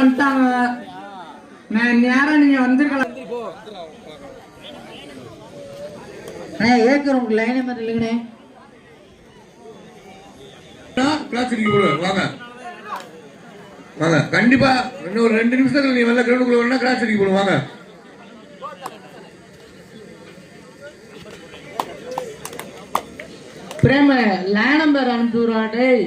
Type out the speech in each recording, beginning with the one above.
வந்துட்டாங்க. நேரம் நீங்க வந்திருக்கலாம். ஏக்கர் உங்களுக்கு லைனே மாதிரி இல்லைங்கண்ணே. வாங்க வாங்க, கண்டிப்பா இன்னும் ஒரு 2 நிமிஷத்துல நீ வெளில கிரவுண்டுக்குள்ள வேணா கிராஸ் அடிக்க போடுவோம். வாங்க பிரேம லைன் நம்பர் அனுப்பிடுறா. டேய்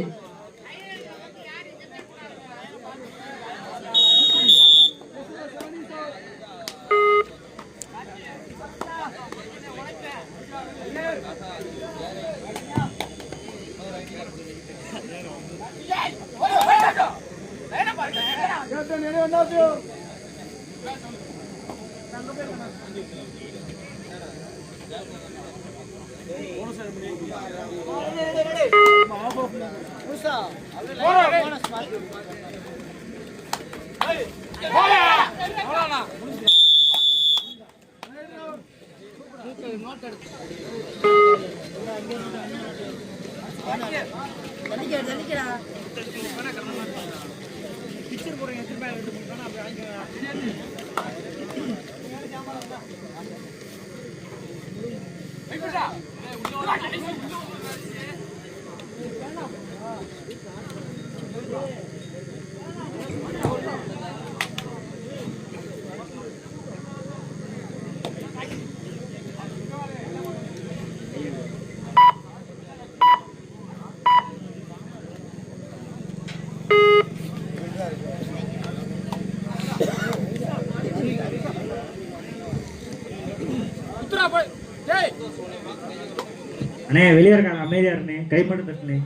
அண்ணே வெளியே இருக்காங்க, அமைதியா இருந்தே, கைப்பட்டு தட்டுனே.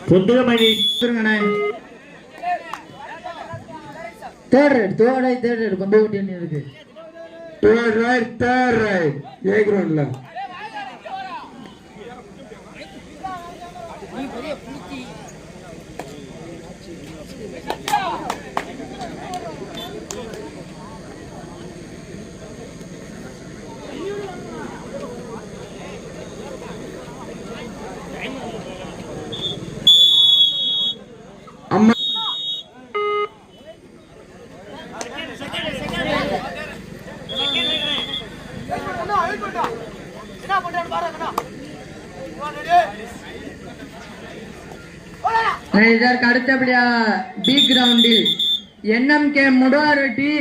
புத்துகமணி தேர்ட் ரைட் கொண்டு ஓட்டி இருக்கு. third right A groundல அம்மா இதற்கு அடுத்தபடியா பி கிரவுண்டில் NMK முடாரெட்டி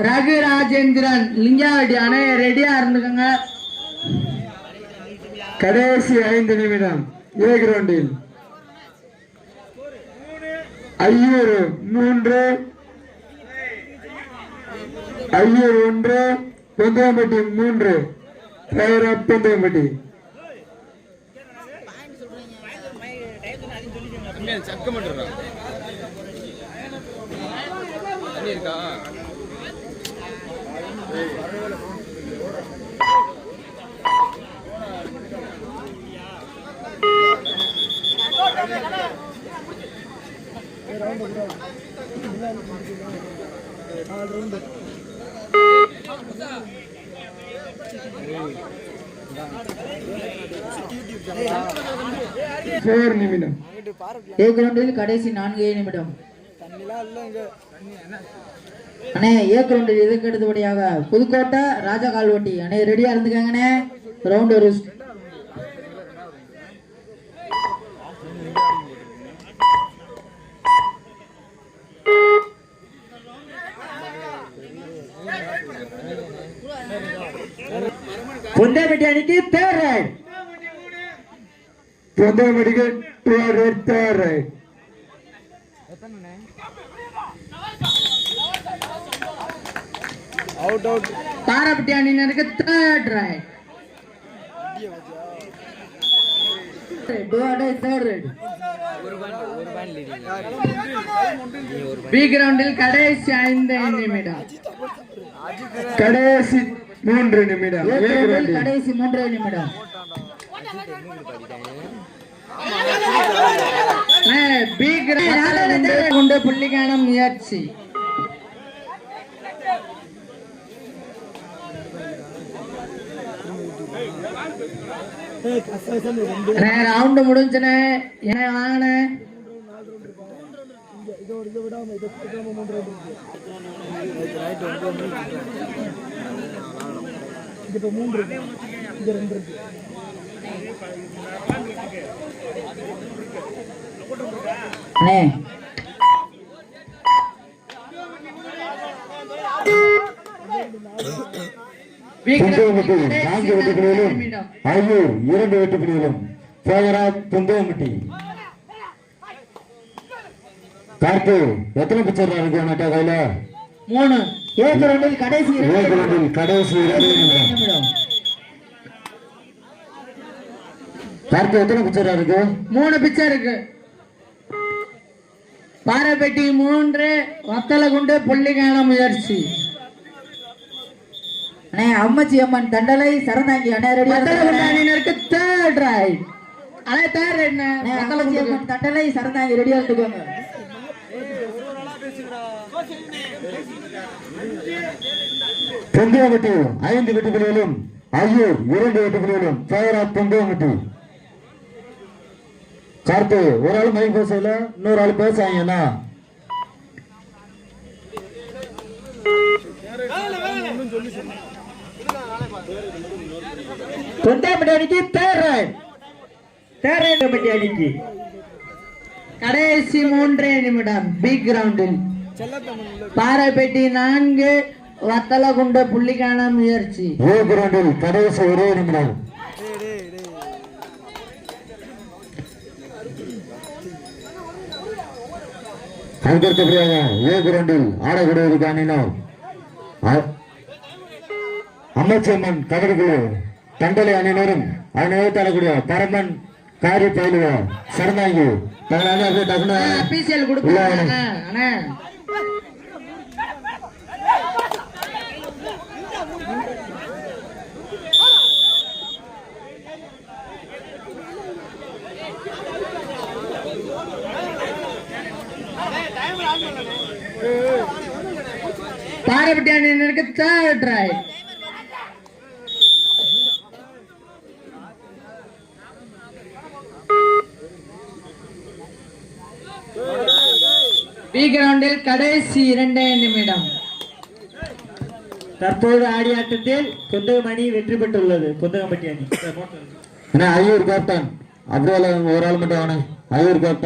ரகு ராஜேந்திரன் லிங்காவட்டி அணை ரெடியா இருந்துக்கங்க. கடைசி 5 நிமிடம் A கிரவுண்டில் ஐயூர் 3 ஐயூர் 1 பொந்தம்பட்டி 3 பொந்தம்பட்டி சக்க மாட்டா இருக்கா. நிமிடம் ஏ கிரவுண்டில் கடைசி 4 நிமிடம். அண்ணே ஏ கிரவுண்டில் இதுக்கு அடுத்தபடியாக புதுக்கோட்டை ராஜா கால்வட்டி அண்ணே ரெடியா இருந்துக்காங்கண்ணே. ரவுண்ட் ஒரு பொந்தம்பட்டி அணிக்கு தேர்ட் ரைட். பொந்தம்பட்டிக்கு தேர்ட் ரைட். அவுட் பாரப்பட்டி அணியினருக்கு தேர்ட் ரைட். பி கிரவுண்டில் கடைசி 5 நிமிடம். கடைசி 3 நிமிடம். கடைசி 3 நிமிடம். பி கிரவுண்ட் கொண்டு புள்ளிக்கான முயற்சி. ரவுண்ட் முடிஞ்சுனே என்ன வாங்கின அண்ணே நான்கு வெட்டுகளிலும் ஐயூர் 2 வெட்டுகளிலும் சேகராஜ் துந்தவம்பட்டி. கார்த்து எத்தனை பிக்சர் இருக்கு உன்கிட்ட கையில? 3. ஏ கிரவுண்டில் கடைசி ஏ கிரவுண்டில் கடைசி 2 நிமிடம். கார்த்து எத்தனை பிக்சர் இருக்கு? 3 பிச்சர் இருக்கு. பாறைப்பட்டி 3 வத்தலகுண்டு புள்ளிக்கான முயற்சி. அண்ணே அம்மச்சி அம்மன் தண்டலை சரந்தாங்கி அண்ணே ரெடியா வத்தலகுண்டு தேர்ட் ரைட். அண்ணே தேர்ட் ரைட் அண்ணே அம்மச்சி அம்மன் தண்டலை சரந்தாங்கி ரெடியா இருந்துக்கோங்க. துந்தவம்பட்டி 5 வெட்டுகளிலும் ஐயூர் 2 வெட்டுகளிலும் சேகராஜ் துந்தவம்பட்டி. கார்த்து ஒரு ஆள் மைக் பேசல, இன்னொரு ஆள் பேசாங்கன்னா தொண்டாம்பட்டி அணிக்கு தேர்ட் ரைட் அணிக்கு கடைசி 3 நிமிடம். பி கிரவுண்டில் பாறைப்பட்டி 4 வத்தலகுண்டு புள்ளிக்கான முயற்சி. ஏ கிரவுண்டில் கடைசி 1 நிமிடம். அதுக்கடுத்தபடியாக ஏ கிரவுண்டில் ஆடக்கூடியது காணினோம் அம்மச்சம்மன் கபடிக்குழு தண்டலை அணியினரும் அதனை ஆடக்கூடிய பரமன் காரி பயிலுவா சரணாங்கி பிசிஎல் கொடுப்பாங்க. அண்ணே பாறைப்பட்டி அணியினருக்கு தேர்ட் ரைட். பி கிரவுண்டில் கடைசி 2 நிமிடம். தற்போது ஆடிய ஆட்டத்தில் குந்தகமணி வெற்றி பெற்றுள்ளது. குந்தகம்பட்டி அணி ஐயூர் கேப்டன் அப்படியே ஒரு ஆள் மட்டும் ஐயூர் கேப்டன்